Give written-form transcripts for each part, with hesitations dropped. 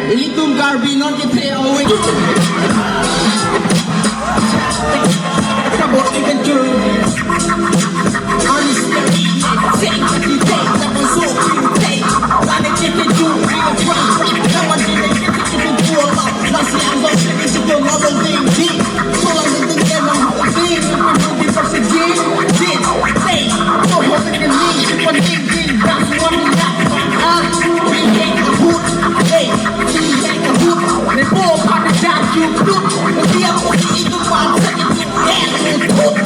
Itum Karbi non kita away. Trouble even true. Honest, take what you take. Never so you take. Got it if you do. Real front. No one did it if you do a lot. Last year I'm going to do another thing. Deep. So long as the devil whole thing. If you do this first again. Did. Say. So hold it in me. One thing. That's one we got. We ain't a hood. Hey. We ain't a hood. They fall apart the job you do. But the other one is the one second you can.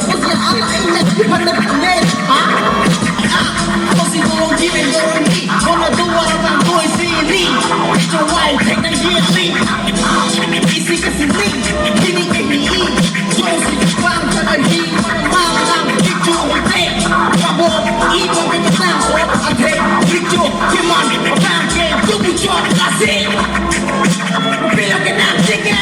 Cause you're all in that you have the plan. Cause you don't give it your me. Wanna do what I'm doing, see me. It's your wife, take the year lead. Easy cause it's me. Giving me. Don't see the ground that I heat. Mom, I'm big to a day. Trouble, even with the sound, so I take big to come on, around game, do we talk, that's it. Feel like an chicken.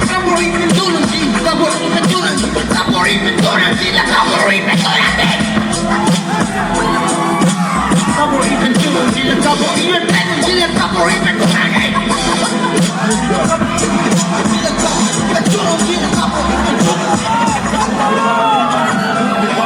Double even durante, double even durante, double even durante, la double even durante. Double even durante, la double